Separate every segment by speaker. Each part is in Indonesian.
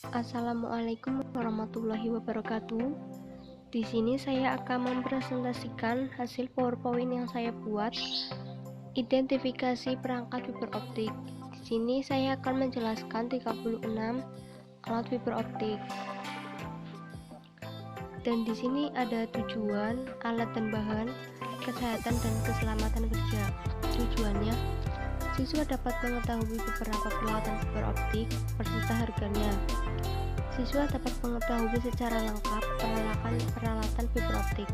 Speaker 1: Assalamualaikum warahmatullahi wabarakatuh. Di sini saya akan mempresentasikan hasil PowerPoint yang saya buat, identifikasi perangkat fiber optik. Di sini saya akan menjelaskan 36 alat fiber optik. Dan di sini ada tujuan, alat dan bahan, kesehatan dan keselamatan kerja. Tujuannya, siswa dapat mengetahui beberapa peralatan fiber optik beserta harganya. Siswa dapat mengetahui secara lengkap peralatan fiber optik.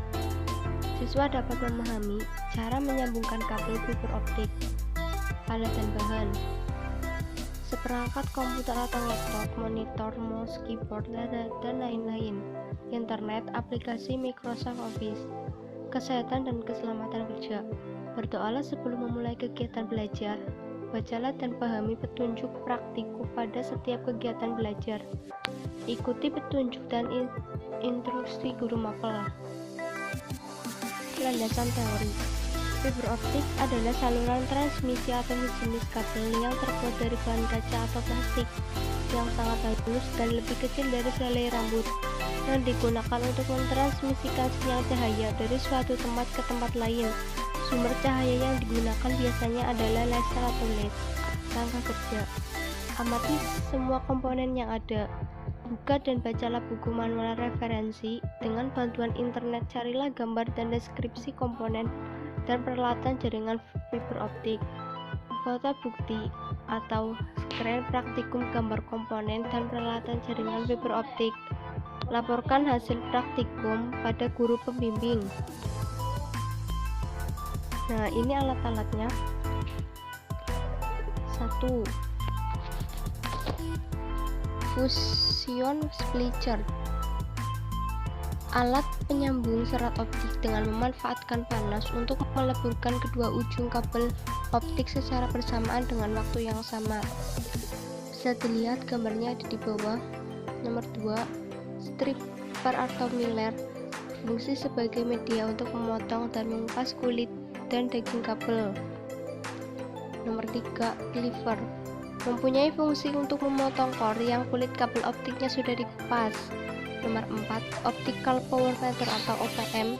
Speaker 1: Siswa dapat memahami cara menyambungkan kabel fiber optik. Alat dan bahan: seperangkat komputer atau laptop, monitor, mouse, keyboard, dan lain-lain. Internet, aplikasi Microsoft Office. Kesehatan dan keselamatan kerja: berdoalah sebelum memulai kegiatan belajar. Bacalah dan pahami petunjuk praktikum pada setiap kegiatan belajar. Ikuti petunjuk dan instruksi guru mapel. Landasan teori: fiber optik adalah saluran transmisi atau jenis kabel yang terbuat dari bahan kaca atau plastik yang sangat halus dan lebih kecil dari selai rambut, yang digunakan untuk mentransmisikan sinyal cahaya dari suatu tempat ke tempat lain. Sumber cahaya yang digunakan biasanya adalah laser atau LED. Langkah kerja: amati semua komponen yang ada. Buka dan bacalah buku manual referensi. Dengan bantuan internet, carilah gambar dan deskripsi komponen dan peralatan jaringan fiber optik. Foto bukti atau screen praktikum gambar komponen dan peralatan jaringan fiber optik. Laporkan hasil praktikum pada guru pembimbing. Nah, ini alat-alatnya. 1. Fusion splitter, alat penyambung serat optik dengan memanfaatkan panas untuk meleburkan kedua ujung kabel optik secara bersamaan dengan waktu yang sama. Bisa dilihat gambarnya ada di bawah. Nomor 2. Stripper atau Miller, berfungsi sebagai media untuk memotong dan mengupas kulit dan daging kabel. Nomor 3. Cleaver, mempunyai fungsi untuk memotong core yang kulit kabel optiknya sudah dikupas. Nomor 4. Optical power meter atau OPM,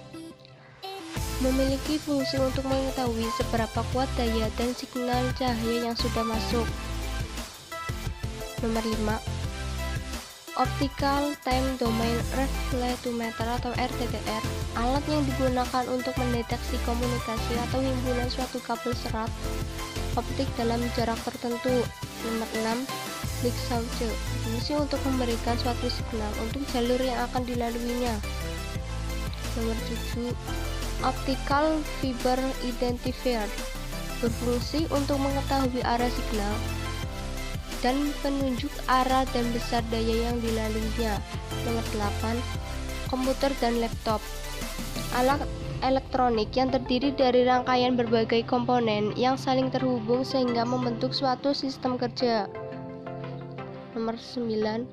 Speaker 1: memiliki fungsi untuk mengetahui seberapa kuat daya dan signal cahaya yang sudah masuk. Nomor 5. Optical Time Domain Reflectometer atau RTDR, alat yang digunakan untuk mendeteksi komunikasi atau himpunan suatu kabel serat optik dalam jarak tertentu. Nomor 6. Leak Gauge, fungsi untuk memberikan suatu signal untuk jalur yang akan dilaluinya. Nomor 7. Optical Fiber Identifier, berfungsi untuk mengetahui arah signal dan penunjuk arah dan besar daya yang dilaluinya. Nomor 8. Komputer dan laptop, alat elektronik yang terdiri dari rangkaian berbagai komponen yang saling terhubung sehingga membentuk suatu sistem kerja. Nomor 9.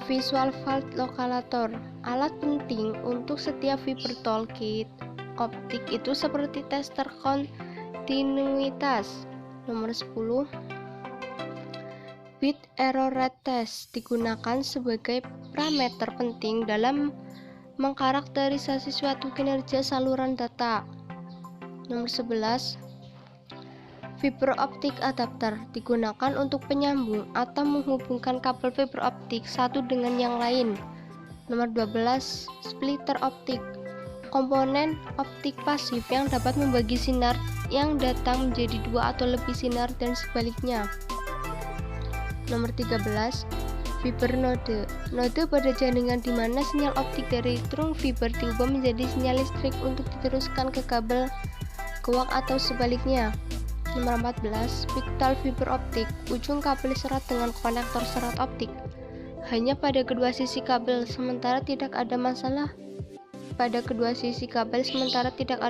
Speaker 1: Visual Field Locator, alat penting untuk setiap fiber toolkit optik itu seperti tester kontinuitas. Nomor 10. Bit error rate test, digunakan sebagai parameter penting dalam mengkarakterisasi suatu kinerja saluran data. Nomor 11. Fiber optic adapter, digunakan untuk penyambung atau menghubungkan kabel fiber optik satu dengan yang lain. Nomor 12. Splitter optik, komponen optik pasif yang dapat membagi sinar yang datang menjadi dua atau lebih sinar dan sebaliknya. Nomor 13. Fiber node, node pada jaringan di mana sinyal optik dari trunk fiber diubah menjadi sinyal listrik untuk diteruskan ke kabel coax atau sebaliknya. Nomor 14. Pictal fiber optik, ujung kabel serat dengan konektor serat optik hanya pada kedua sisi kabel sementara tidak ada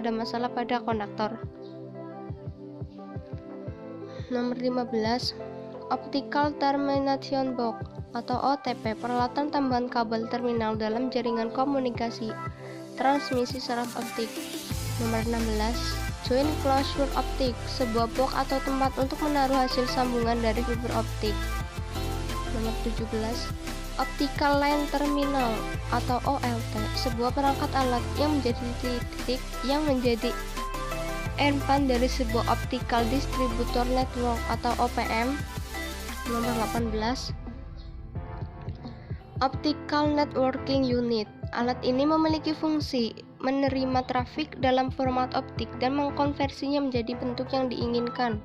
Speaker 1: masalah pada konektor. Nomor 15. Optical Termination Box atau OTP, peralatan tambahan kabel terminal dalam jaringan komunikasi transmisi serat optik. Nomor 16. Joint Closure Optic, sebuah box atau tempat untuk menaruh hasil sambungan dari fiber optik. Nomor 17. Optical Line Terminal atau OLT, sebuah perangkat alat yang menjadi titik yang menjadi endpoint dari sebuah Optical Distributor Network atau OPM. Nomor 18. Optical Networking Unit. Alat ini memiliki fungsi menerima trafik dalam format optik dan mengkonversinya menjadi bentuk yang diinginkan.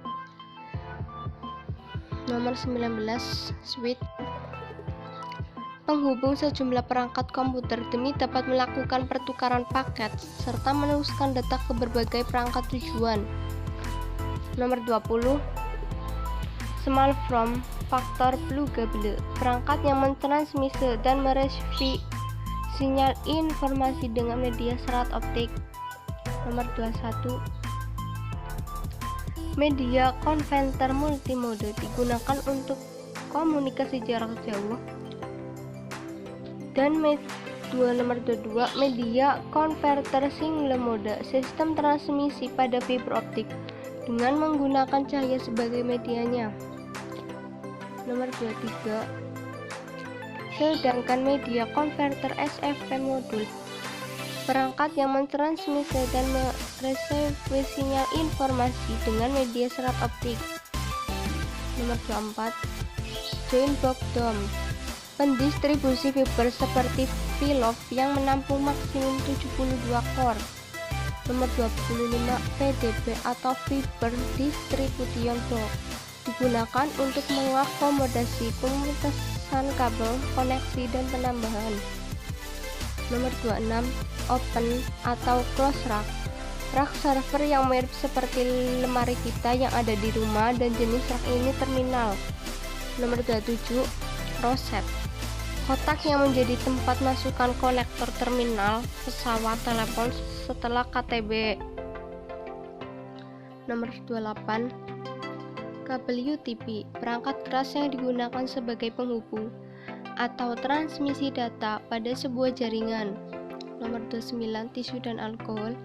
Speaker 1: Nomor 19. Switch. Penghubung sejumlah perangkat komputer demi dapat melakukan pertukaran paket serta meneruskan data ke berbagai perangkat tujuan. Nomor 20. Small Form Factor Pluggable, perangkat yang mentransmisi dan meresvi sinyal informasi dengan media serat optik. Nomor 21. Media konverter multimode digunakan untuk komunikasi jarak jauh. Dan nomor 22, media konverter single mode, sistem transmisi pada fiber optik dengan menggunakan cahaya sebagai medianya. Nomor 23, sedangkan media konverter SFP modul, perangkat yang mentransmisi dan meresepsi sinyal informasi dengan media serat optik. Nomor 24, joint box DOM, pendistribusi fiber seperti VLOF yang menampung maksimum 72 core. Nomor 25, PDB atau Fiber Distribution Box, digunakan untuk mengakomodasi pemutasan kabel, koneksi, dan penambahan. Nomor 26, Open atau Close Rack, rak server yang mirip seperti lemari kita yang ada di rumah, dan jenis rak ini terminal. Nomor 27, Rosette, kotak yang menjadi tempat masukan konektor terminal pesawat telepon setelah KTB. Nomor 28, kabel UTP, perangkat keras yang digunakan sebagai penghubung atau transmisi data pada sebuah jaringan. Nomor 29, tisu dan alkohol,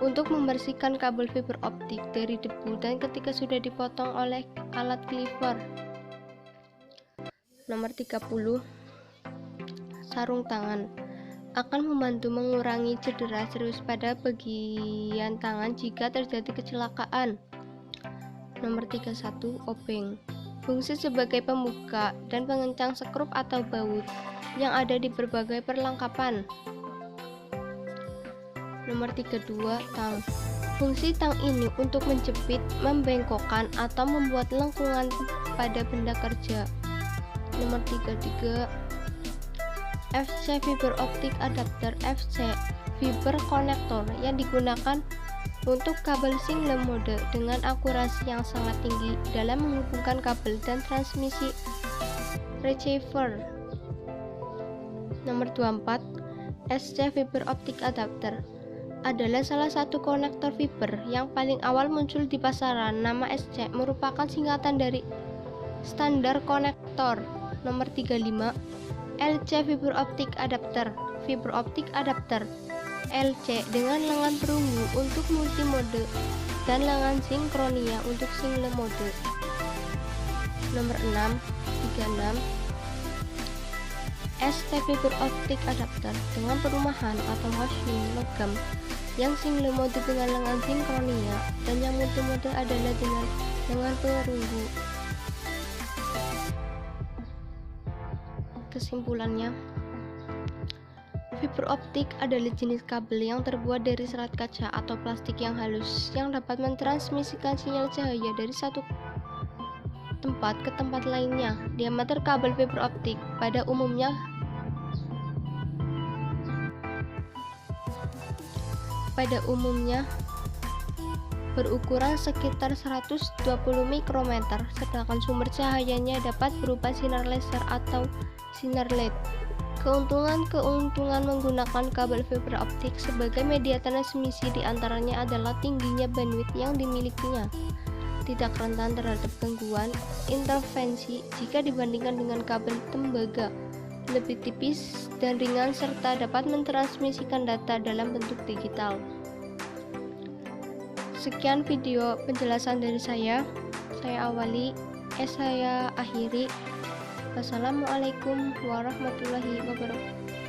Speaker 1: untuk membersihkan kabel fiber optik dari debu dan ketika sudah dipotong oleh alat cleaver. Nomor 30, sarung tangan, akan membantu mengurangi cedera serius pada bagian tangan jika terjadi kecelakaan. Nomor 31, obeng, fungsi sebagai pembuka dan pengencang skrup atau baut yang ada di berbagai perlengkapan. Nomor 32, tang, fungsi tang ini untuk menjepit, membengkokkan, atau membuat lengkungan pada benda kerja. Nomor 33, FC Fiber Optic Adapter, FC, fiber konektor yang digunakan untuk kabel single mode dengan akurasi yang sangat tinggi dalam menghubungkan kabel dan transmisi receiver. Nomor 24, SC Fiber Optic Adapter adalah salah satu konektor fiber yang paling awal muncul di pasaran. Nama SC merupakan singkatan dari standar konektor. Nomor 35, LC Fiber Optic Adapter, fiber optic adapter LC dengan lengan perunggu untuk multimode dan lengan sinkronia untuk single mode. Nomor 36, ST Fiber Optic Adapter dengan perumahan atau housing logam yang single mode dengan lengan sinkronia dan yang multimode adalah dengan lengan perunggu. Kesimpulannya, fiber optik adalah jenis kabel yang terbuat dari serat kaca atau plastik yang halus yang dapat mentransmisikan sinyal cahaya dari satu tempat ke tempat lainnya. Diameter kabel fiber optik pada umumnya berukuran sekitar 120 mikrometer, sedangkan sumber cahayanya dapat berupa sinar laser atau sinar LED. Keuntungan menggunakan kabel fiber optik sebagai media transmisi diantaranya adalah tingginya bandwidth yang dimilikinya, tidak rentan terhadap gangguan interferensi jika dibandingkan dengan kabel tembaga, lebih tipis dan ringan, serta dapat mentransmisikan data dalam bentuk digital. Sekian video penjelasan dari saya akhiri. Wassalamualaikum warahmatullahi wabarakatuh.